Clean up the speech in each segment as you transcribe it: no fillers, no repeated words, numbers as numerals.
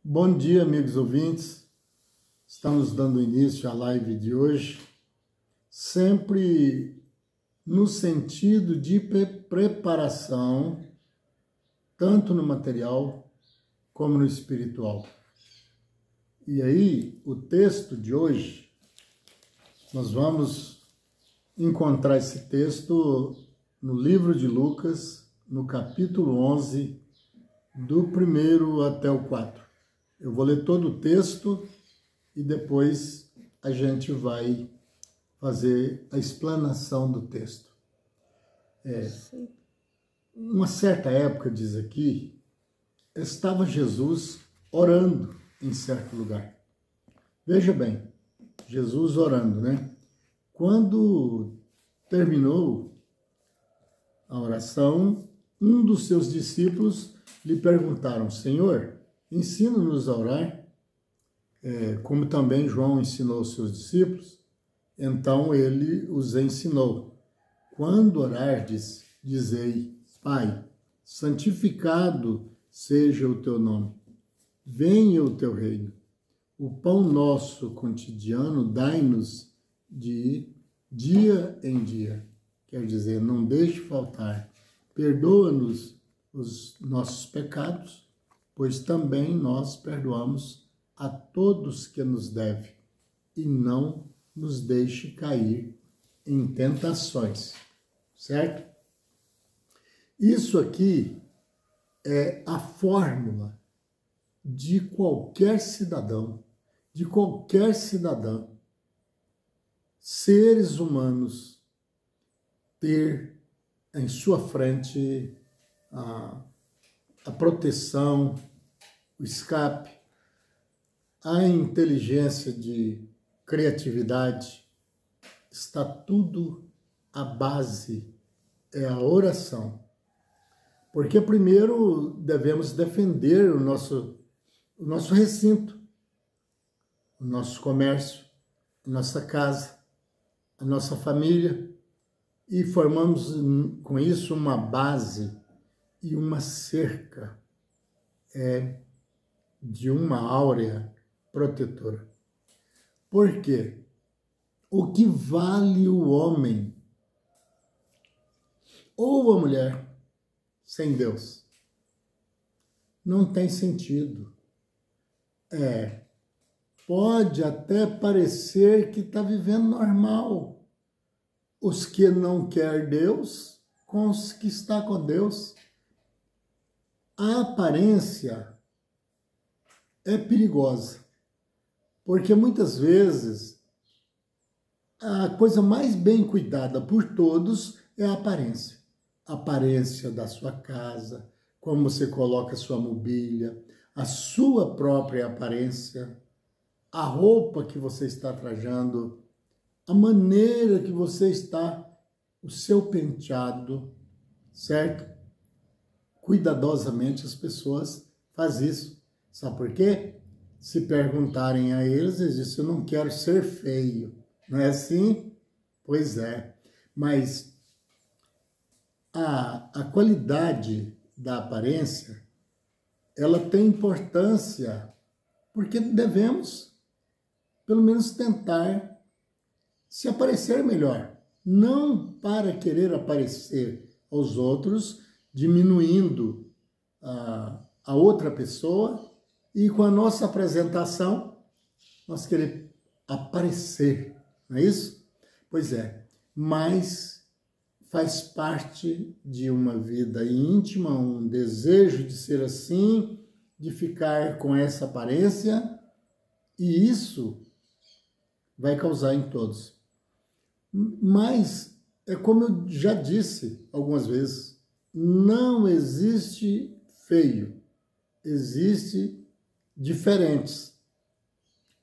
Bom dia, amigos ouvintes. Estamos dando início à live de hoje, sempre no sentido de preparação, tanto no material como no espiritual. E aí, o texto de hoje, nós vamos encontrar esse texto no livro de Lucas, no capítulo 11, do 1º até o 4. Eu vou ler todo o texto e depois a gente vai fazer a explanação do texto. Uma certa época, diz aqui, estava Jesus orando em certo lugar. Veja bem, Jesus orando, né? Quando terminou a oração, um dos seus discípulos lhe perguntaram: Senhor, ensina-nos a orar, como também João ensinou aos seus discípulos. Então ele os ensinou: quando orardes, dizei: Pai, santificado seja o teu nome, venha o teu reino. O pão nosso cotidiano dai-nos de dia em dia. Quer dizer, não deixe faltar. Perdoa-nos os nossos pecados, pois também nós perdoamos a todos que nos devem, e não nos deixe cair em tentações, certo? Isso aqui é a fórmula de qualquer cidadão, de qualquer cidadã, seres humanos, ter em sua frente a proteção, o escape, a inteligência de criatividade. Está tudo, a base é a oração. Porque primeiro devemos defender o nosso recinto, o nosso comércio, a nossa casa, a nossa família, e formamos com isso uma base e uma cerca de uma áurea protetora. Por quê? O que vale o homem ou a mulher sem Deus? Não tem sentido. Pode até parecer que está vivendo normal. Os que não quer Deus com os que está com Deus. A aparência é perigosa, porque muitas vezes a coisa mais bem cuidada por todos é a aparência. A aparência da sua casa, como você coloca a sua mobília, a sua própria aparência, a roupa que você está trajando, a maneira que você está, o seu penteado, certo? Cuidadosamente as pessoas fazem isso. Sabe por quê? Se perguntarem a eles, eles dizem: eu não quero ser feio. Não é assim? Pois é. Mas a qualidade da aparência, ela tem importância, porque devemos, pelo menos, tentar se aparecer melhor. Não para querer aparecer aos outros, diminuindo a outra pessoa, e com a nossa apresentação, nós queremos aparecer, não é isso? Pois é, mas faz parte de uma vida íntima, um desejo de ser assim, de ficar com essa aparência, e isso vai causar em todos. Mas, é como eu já disse algumas vezes, não existe feio, existe diferentes.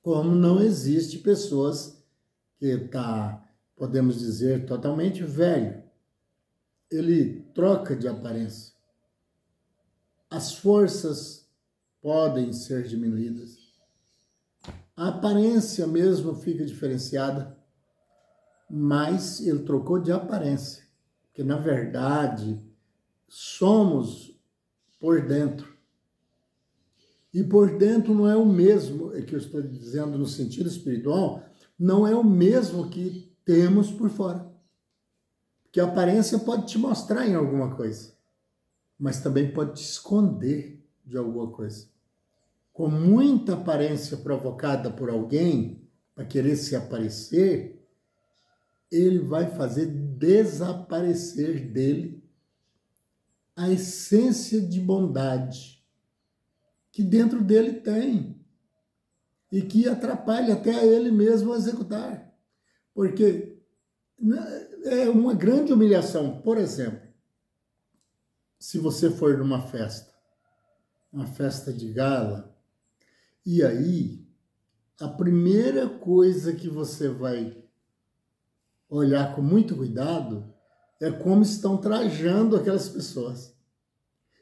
Como não existe pessoas que podemos dizer, totalmente velho. Ele troca de aparência. As forças podem ser diminuídas. A aparência mesmo fica diferenciada, mas ele trocou de aparência, porque na verdade somos por dentro. E por dentro não é o mesmo, é que eu estou dizendo no sentido espiritual, não é o mesmo que temos por fora. Porque a aparência pode te mostrar em alguma coisa, mas também pode te esconder de alguma coisa. Com muita aparência provocada por alguém para querer se aparecer, ele vai fazer desaparecer dele a essência de bondade que dentro dele tem e que atrapalha até a ele mesmo a executar. Porque é uma grande humilhação. Por exemplo, se você for numa festa, uma festa de gala, e aí a primeira coisa que você vai olhar com muito cuidado é como estão trajando aquelas pessoas.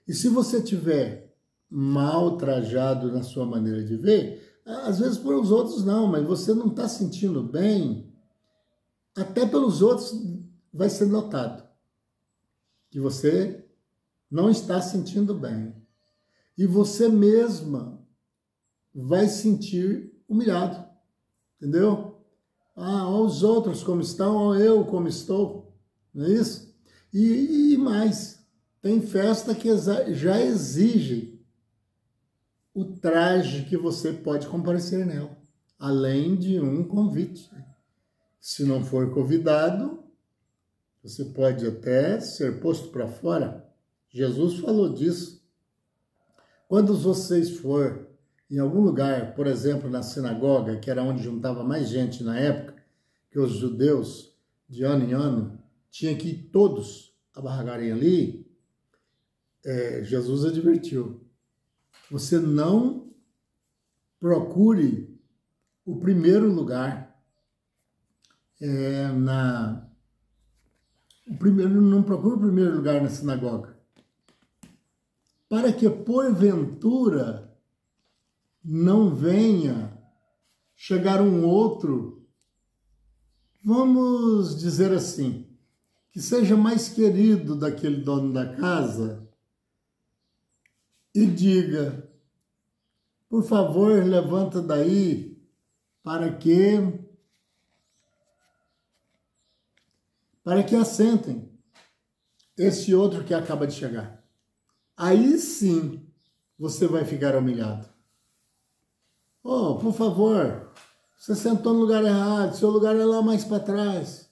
E se você tiver mal trajado na sua maneira de ver, às vezes por os outros não, mas você não está sentindo bem, até pelos outros vai ser notado que você não está sentindo bem. E você mesma vai sentir humilhado, entendeu? Ah, olha os outros como estão, olha eu como estou, não é isso? E mais, tem festa que já exige o traje que você pode comparecer nela, além de um convite. Se não for convidado, você pode até ser posto para fora. Jesus falou disso. Quando vocês for em algum lugar, por exemplo, na sinagoga, que era onde juntava mais gente na época, que os judeus, de ano em ano, tinham que ir todos abarragarem ali, Jesus advertiu, você não procure o primeiro lugar não procure o primeiro lugar na sinagoga, para que porventura não venha chegar um outro, vamos dizer assim, que seja mais querido daquele dono da casa e diga, por favor, levanta daí para que assentem esse outro que acaba de chegar. Aí sim você vai ficar humilhado. Oh, por favor, você sentou no lugar errado, seu lugar é lá mais para trás.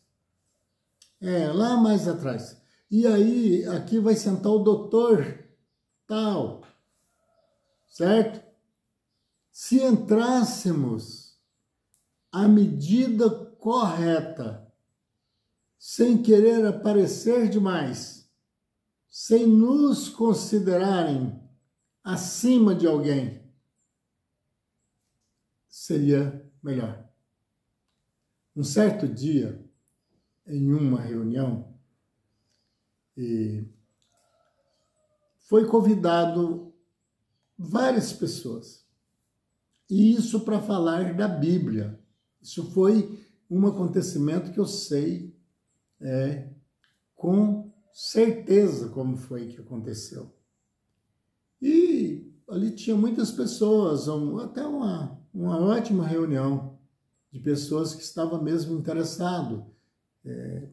Lá mais atrás. E aí, aqui vai sentar o doutor tal, certo? Se entrássemos à medida correta, sem querer aparecer demais, sem nos considerarem acima de alguém, seria melhor. Um certo dia, em uma reunião, foi convidado várias pessoas. E isso para falar da Bíblia. Isso foi um acontecimento que eu sei com certeza como foi que aconteceu. E ali tinha muitas pessoas, até uma ótima reunião de pessoas que estavam mesmo interessadas,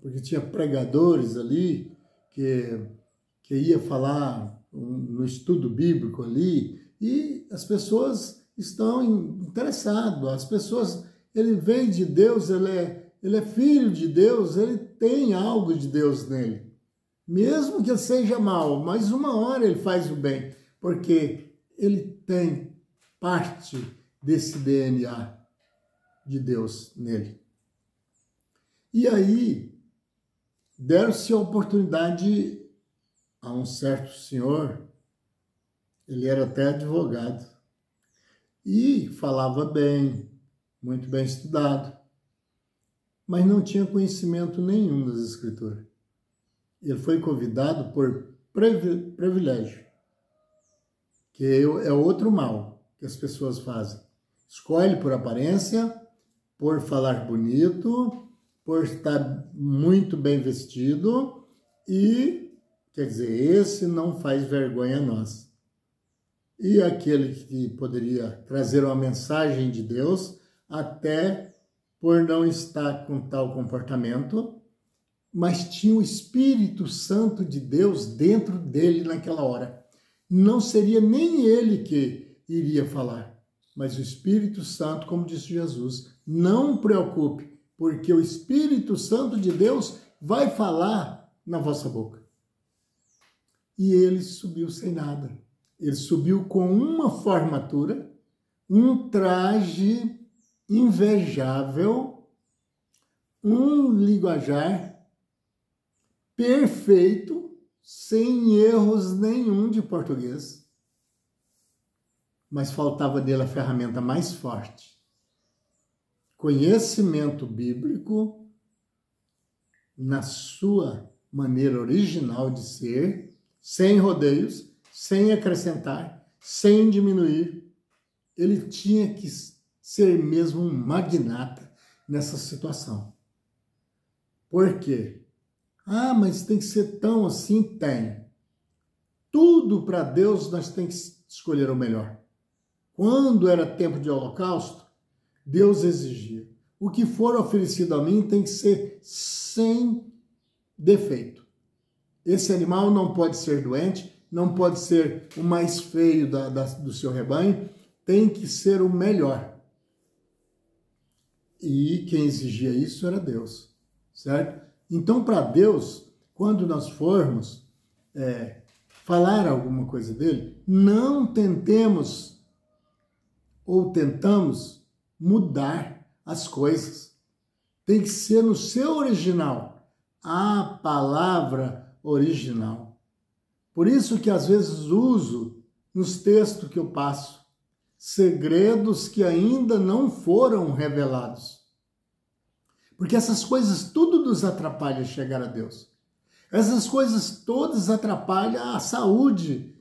porque tinha pregadores ali que ia falar no estudo bíblico ali, e as pessoas estão interessadas, as pessoas, ele vem de Deus, ele é filho de Deus, ele tem algo de Deus nele. Mesmo que ele seja mal, mas uma hora ele faz o bem, porque ele tem parte desse DNA de Deus nele. E aí, deram-se a oportunidade a um certo senhor, ele era até advogado, e falava bem, muito bem estudado, mas não tinha conhecimento nenhum das Escrituras. Ele foi convidado por privilégio, que é outro mal que as pessoas fazem. Escolhe por aparência, por falar bonito, por estar muito bem vestido e, quer dizer, esse não faz vergonha a nós. e aquele que poderia trazer uma mensagem de Deus, até por não estar com tal comportamento, mas tinha o Espírito Santo de Deus dentro dele naquela hora. Não seria nem ele que iria falar, mas o Espírito Santo, como disse Jesus, não preocupe, porque o Espírito Santo de Deus vai falar na vossa boca. E ele subiu sem nada. Ele subiu com uma formatura, um traje invejável, um linguajar perfeito, sem erros nenhum de português. Mas faltava dele a ferramenta mais forte. Conhecimento bíblico na sua maneira original de ser, sem rodeios, sem acrescentar, sem diminuir. Ele tinha que ser mesmo um magnata nessa situação. Por quê? Ah, mas tem que ser tão assim? Tem. Tudo para Deus nós temos que escolher o melhor. Quando era tempo de holocausto, Deus exigia: o que for oferecido a mim tem que ser sem defeito. Esse animal não pode ser doente, não pode ser o mais feio do seu rebanho, tem que ser o melhor. E quem exigia isso era Deus, certo? Então, para Deus, quando nós formos falar alguma coisa dele, não tentemos ou tentamos mudar as coisas. Tem que ser no seu original, a palavra original. Por isso que às vezes uso nos textos que eu passo segredos que ainda não foram revelados. Porque essas coisas tudo nos atrapalha chegar a Deus. Essas coisas todas atrapalham a saúde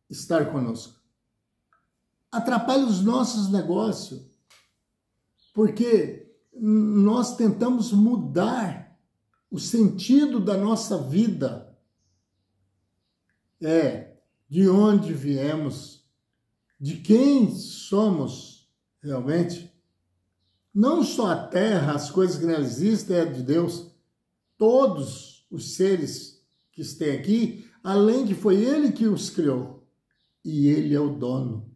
estar conosco. Atrapalha os nossos negócios. Porque nós tentamos mudar o sentido da nossa vida. De onde viemos, de quem somos realmente. Não só a terra, as coisas que nela existem é de Deus. Todos os seres que estão aqui, além que foi Ele que os criou. E Ele é o dono.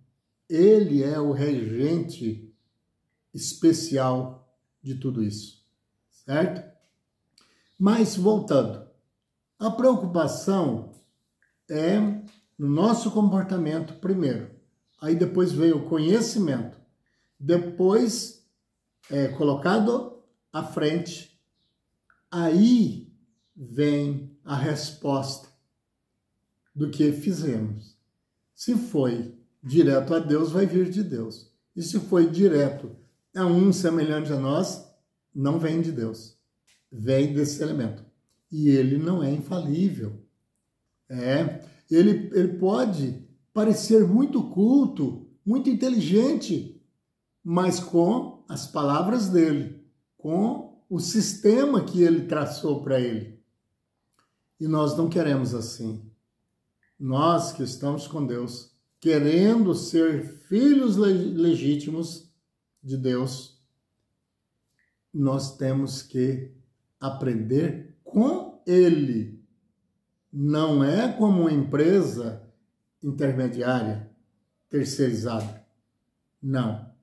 Ele é o regente especial de tudo isso. Certo? Mas, voltando, a preocupação é no nosso comportamento primeiro. Aí depois veio o conhecimento. Depois colocado à frente. Aí vem a resposta do que fizemos. Se foi direto a Deus, vai vir de Deus. E se foi direto a um semelhante a nós, não vem de Deus. Vem desse elemento. E ele não é infalível. Ele pode parecer muito culto, muito inteligente, mas com as palavras dele, com o sistema que ele traçou para ele. E nós não queremos assim. Nós que estamos com Deus, querendo ser filhos legítimos de Deus, nós temos que aprender com ele. Não é como uma empresa intermediária, terceirizada. Não.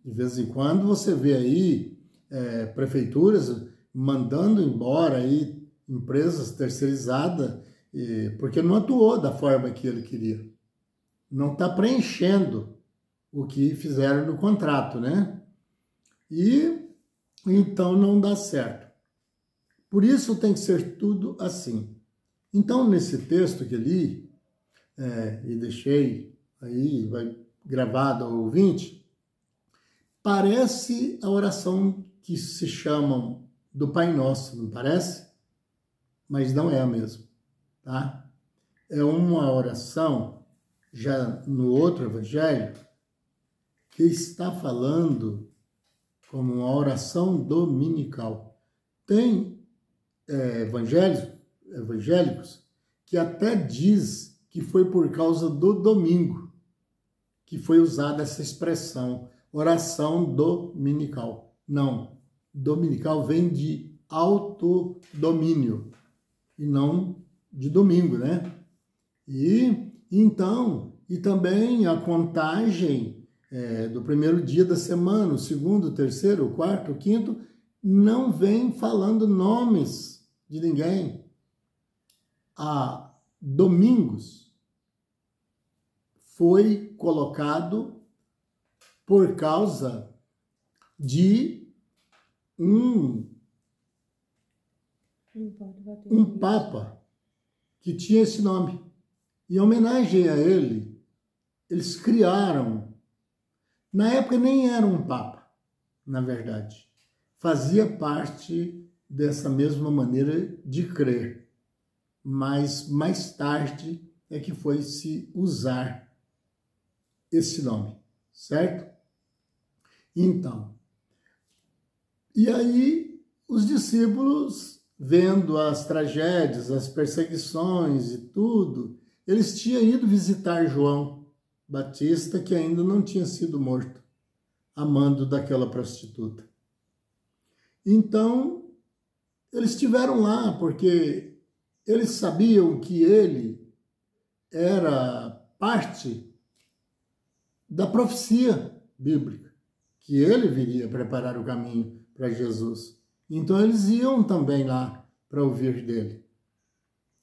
De vez em quando você vê aí prefeituras mandando embora aí empresas terceirizadas porque não atuou da forma que ele queria. Não está preenchendo o que fizeram no contrato, né? E então não dá certo. Por isso tem que ser tudo assim. Então, nesse texto que li, e deixei aí, vai gravado ao ouvinte, parece a oração que se chamam do Pai Nosso, não parece? Mas não é a mesma, tá? É uma oração, já no outro evangelho, que está falando como uma oração dominical. Tem evangélicos que até diz que foi por causa do domingo que foi usada essa expressão, oração dominical. Não, dominical vem de autodomínio e não de domingo, né? E então, e também a contagem do primeiro dia da semana, o segundo, o terceiro, o quarto, o quinto, não vem falando nomes de ninguém. A domingos foi colocado por causa de um papa que tinha esse nome. Em homenagem a ele, eles criaram. Na época nem era um papa, na verdade. Fazia parte dessa mesma maneira de crer. Mas mais tarde é que foi se usar esse nome, certo? Então, e aí os discípulos, vendo as tragédias, as perseguições e tudo, eles tinham ido visitar João Batista, que ainda não tinha sido morto, amando daquela prostituta. Então, eles estiveram lá porque eles sabiam que ele era parte da profecia bíblica, que ele viria preparar o caminho para Jesus. Então eles iam também lá para ouvir dele.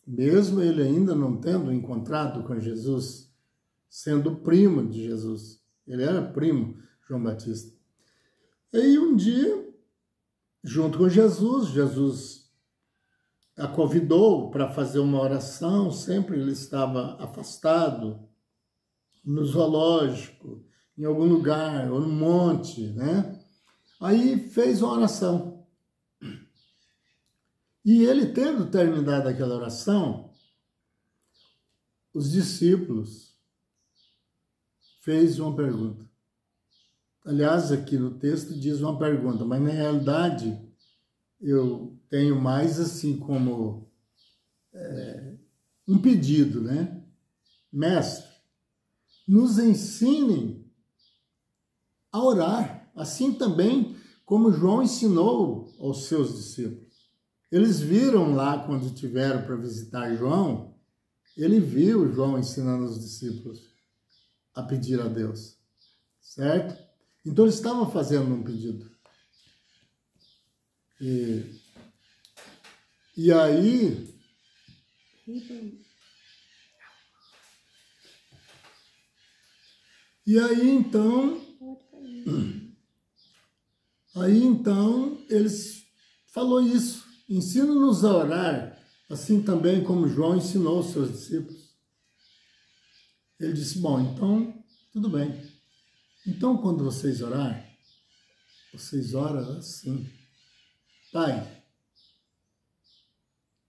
Mesmo ele ainda não tendo encontrado com Jesus, sendo primo de Jesus. Ele era primo, João Batista. E aí um dia, junto com Jesus, Jesus a convidou para fazer uma oração, sempre ele estava afastado, no zoológico, em algum lugar, ou no monte, né? Aí fez uma oração. E ele, tendo terminado aquela oração, os discípulos fez uma pergunta. Aliás, aqui no texto diz uma pergunta, mas na realidade eu tenho mais assim como um pedido, né? Mestre, nos ensinem a orar, assim também como João ensinou aos seus discípulos. Eles viram lá, quando tiveram para visitar João, ele viu João ensinando os discípulos a pedir a Deus, certo? Então ele estava fazendo um pedido. E aí... E aí então, eles falou isso. Ensina-nos a orar, assim também como João ensinou os seus discípulos. Ele disse, bom, então, tudo bem. Então, quando vocês orar, vocês oram assim, Pai.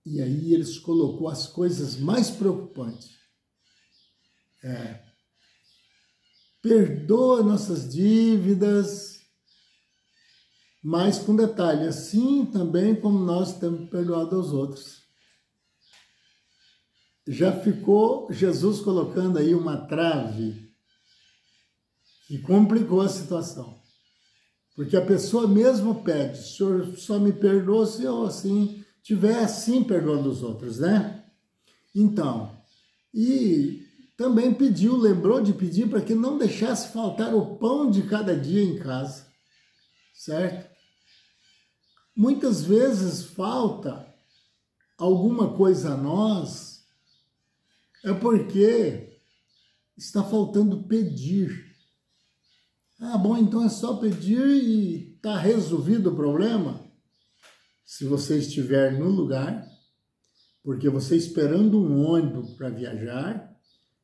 E aí eles colocou as coisas mais preocupantes. Perdoa nossas dívidas, mas com detalhe, assim também como nós temos perdoado aos outros. Já ficou Jesus colocando aí uma trave que complicou a situação. Porque a pessoa mesmo pede, o Senhor só me perdoa se eu assim, tiver assim perdoando os outros, né? Então, e também pediu, lembrou de pedir para que não deixasse faltar o pão de cada dia em casa, certo? Muitas vezes falta alguma coisa a nós, é porque está faltando pedir. Ah, bom, então é só pedir e está resolvido o problema? Se você estiver no lugar, porque você esperando um ônibus para viajar,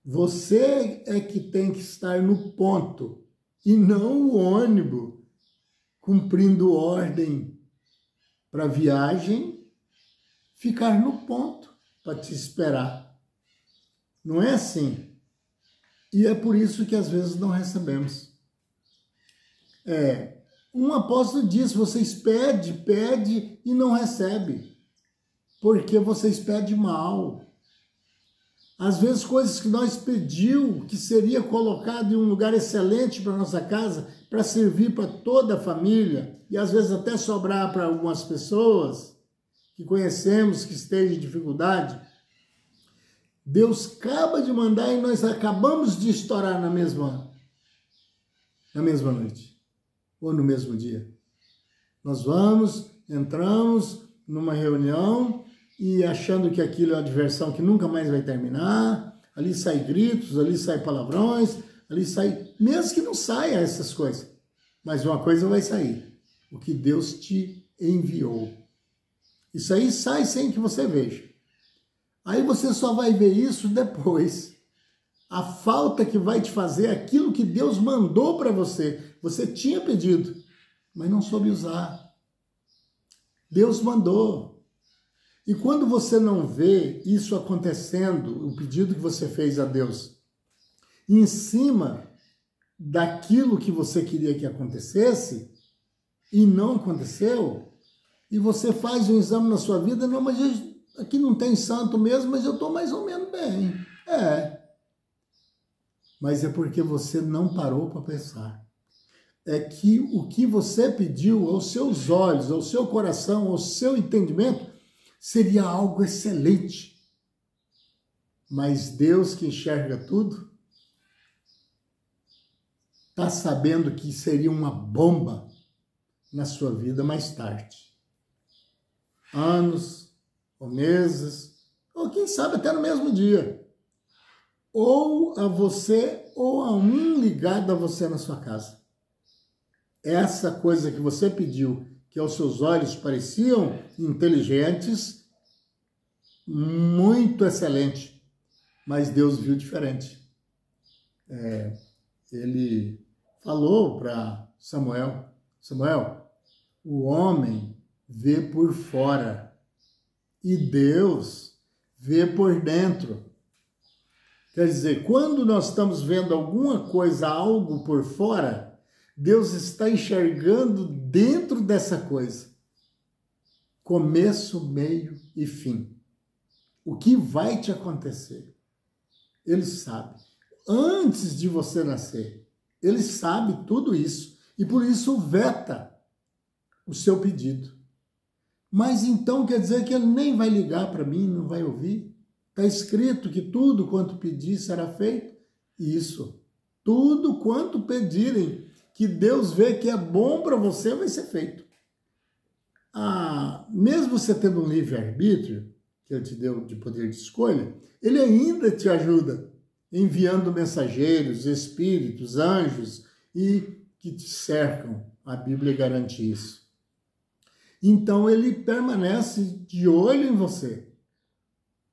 você é que tem que estar no ponto e não o ônibus cumprindo ordem para viagem, ficar no ponto para te esperar. Não é assim. E é por isso que às vezes não recebemos. Um apóstolo diz, vocês pedem e não recebem, porque vocês pedem mal. Às vezes coisas que nós pediu, que seria colocado em um lugar excelente para nossa casa, para servir para toda a família, e às vezes até sobrar para algumas pessoas que conhecemos que estejam em dificuldade, Deus acaba de mandar e nós acabamos de estourar na mesma noite, ou no mesmo dia. Nós entramos numa reunião e achando que aquilo é uma diversão que nunca mais vai terminar, ali sai gritos, ali sai palavrões, ali sai, mesmo que não saia essas coisas, mas uma coisa vai sair, o que Deus te enviou. Isso aí sai sem que você veja. Aí você só vai ver isso depois. A falta que vai te fazer aquilo que Deus mandou para você. Você tinha pedido, mas não soube usar. Deus mandou. E quando você não vê isso acontecendo, o pedido que você fez a Deus, em cima daquilo que você queria que acontecesse, e não aconteceu, e você faz um exame na sua vida, não, mas aqui não tem santo mesmo, mas eu estou mais ou menos bem. Mas é porque você não parou para pensar. É que o que você pediu aos seus olhos, ao seu coração, ao seu entendimento, seria algo excelente. Mas Deus, que enxerga tudo, está sabendo que seria uma bomba na sua vida mais tarde. Anos, ou meses, ou quem sabe até no mesmo dia. Ou a você, ou a um ligado a você na sua casa. Essa coisa que você pediu, que aos seus olhos pareciam inteligentes, muito excelente, mas Deus viu diferente. Ele falou para Samuel, o homem vê por fora e Deus vê por dentro. Quer dizer, quando nós estamos vendo alguma coisa, algo por fora, Deus está enxergando dentro dessa coisa. Começo, meio e fim. O que vai te acontecer? Ele sabe. Antes de você nascer, ele sabe tudo isso. E por isso veta o seu pedido. Mas então quer dizer que ele nem vai ligar para mim, não vai ouvir? Está escrito que tudo quanto pedir será feito? Isso. Tudo quanto pedirem, que Deus vê que é bom para você, vai ser feito. Mesmo você tendo um livre-arbítrio, que ele te deu de poder de escolha, ele ainda te ajuda, enviando mensageiros, espíritos, anjos, e que te cercam. A Bíblia garante isso. Então ele permanece de olho em você,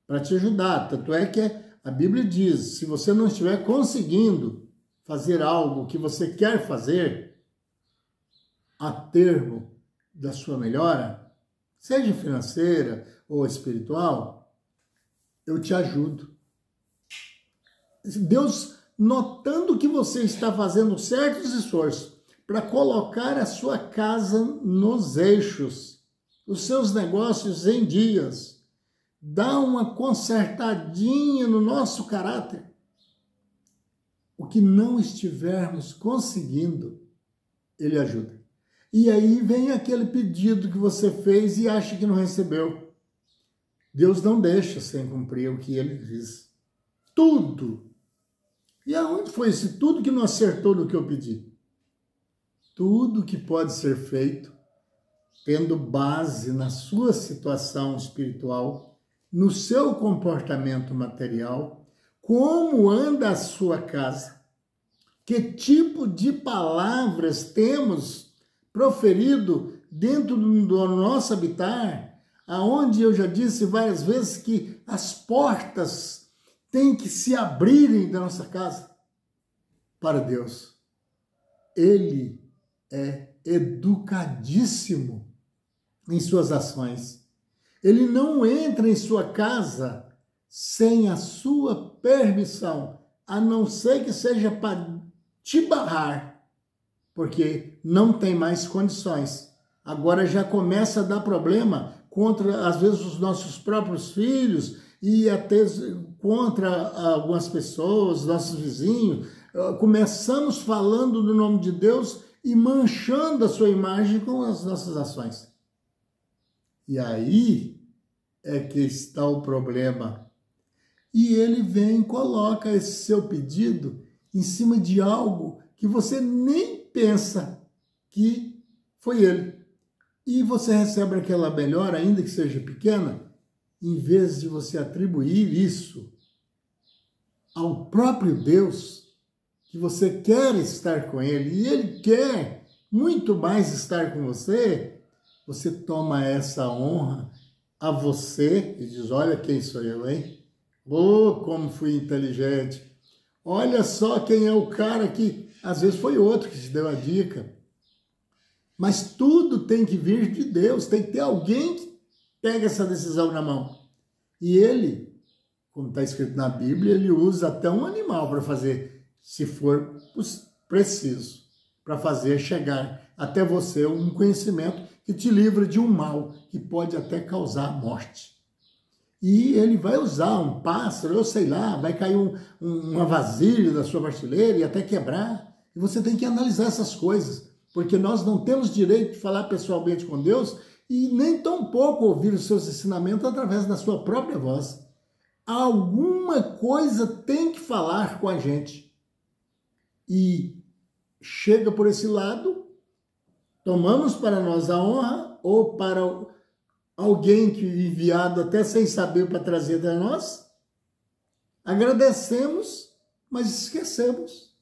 para te ajudar. Tanto é que a Bíblia diz, se você não estiver conseguindo fazer algo que você quer fazer, a termo da sua melhora, seja financeira ou espiritual, eu te ajudo. Deus, notando que você está fazendo certos esforços para colocar a sua casa nos eixos, os seus negócios em dias, dá uma consertadinha no nosso caráter. O que não estivermos conseguindo, ele ajuda. E aí vem aquele pedido que você fez e acha que não recebeu. Deus não deixa sem cumprir o que ele diz. Tudo. E aonde foi esse tudo que não acertou no que eu pedi? Tudo que pode ser feito, tendo base na sua situação espiritual, no seu comportamento material, como anda a sua casa, que tipo de palavras temos proferido dentro do nosso habitar, aonde eu já disse várias vezes que as portas têm que se abrirem da nossa casa para Deus. Ele é educadíssimo em suas ações. Ele não entra em sua casa sem a sua permissão, a não ser que seja para te barrar, porque não tem mais condições. Agora já começa a dar problema contra, às vezes, os nossos próprios filhos e até contra algumas pessoas, nossos vizinhos. Começamos falando no nome de Deus e manchando a sua imagem com as nossas ações. E aí é que está o problema. E ele vem e coloca esse seu pedido em cima de algo que você nem pensa que foi ele. E você recebe aquela melhora, ainda que seja pequena, em vez de você atribuir isso ao próprio Deus, que você quer estar com ele, e ele quer muito mais estar com você, você toma essa honra a você e diz, olha quem sou eu, hein? Oh, como fui inteligente. Olha só quem é o cara que, às vezes foi outro que te deu a dica. Mas tudo tem que vir de Deus, tem que ter alguém que pega essa decisão na mão. E ele, como está escrito na Bíblia, ele usa até um animal para fazer, se for preciso, para fazer chegar até você um conhecimento que te livra de um mal que pode até causar morte. E ele vai usar um pássaro, eu sei lá, vai cair uma vasilha da sua prateleira e até quebrar. E você tem que analisar essas coisas, porque nós não temos direito de falar pessoalmente com Deus e nem tampouco ouvir os seus ensinamentos através da sua própria voz. Alguma coisa tem que falar com a gente. E chega por esse lado, tomamos para nós a honra ou para alguém que enviado até sem saber para trazer para nós, agradecemos, mas esquecemos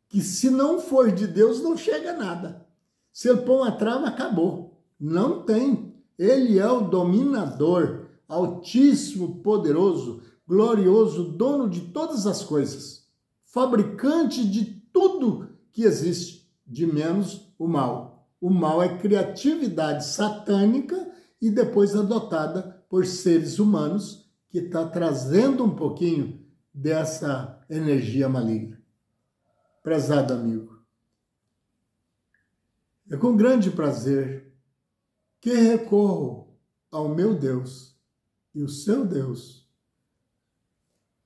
que se não for de Deus não chega nada. Se ele põe uma trava, acabou. Não tem. Ele é o dominador, altíssimo, poderoso, glorioso, dono de todas as coisas, fabricante de tudo que existe, de menos o mal. O mal é criatividade satânica e depois adotada por seres humanos, que está trazendo um pouquinho dessa energia maligna. Prezado amigo, é com grande prazer que recorro ao meu Deus e o seu Deus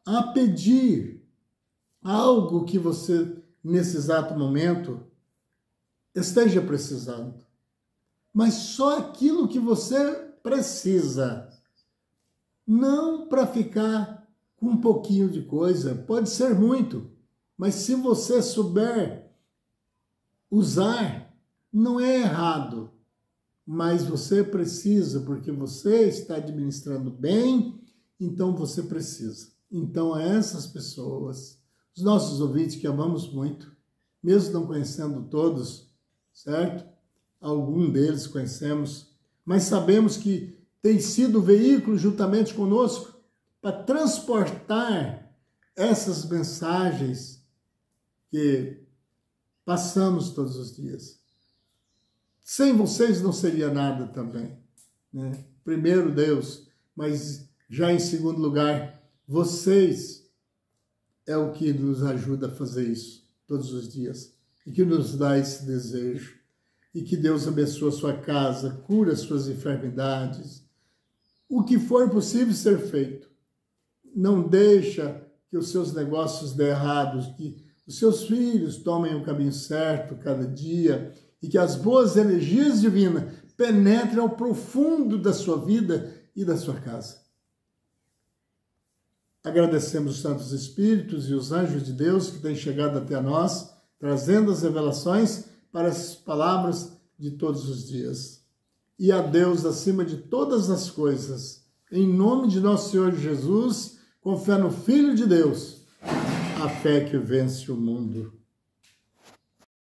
a pedir algo que você, nesse exato momento, esteja precisando. Mas só aquilo que você precisa. Não para ficar com um pouquinho de coisa. Pode ser muito. Mas se você souber usar, não é errado. Mas você precisa, porque você está administrando bem, então você precisa. Então essas pessoas, os nossos ouvintes que amamos muito, mesmo não conhecendo todos, certo? Algum deles conhecemos, mas sabemos que tem sido veículo juntamente conosco para transportar essas mensagens que passamos todos os dias. Sem vocês não seria nada também, né? Primeiro Deus, mas já em segundo lugar, vocês é o que nos ajuda a fazer isso todos os dias e que nos dá esse desejo. E que Deus abençoe a sua casa, cura as suas enfermidades. O que for possível ser feito. Não deixa que os seus negócios dêem errados, que os seus filhos tomem o caminho certo cada dia e que as boas energias divinas penetrem ao profundo da sua vida e da sua casa. Agradecemos os Santos Espíritos e os anjos de Deus que têm chegado até nós, trazendo as revelações para as palavras de todos os dias. E a Deus acima de todas as coisas, em nome de nosso Senhor Jesus, com fé no Filho de Deus, a fé que vence o mundo.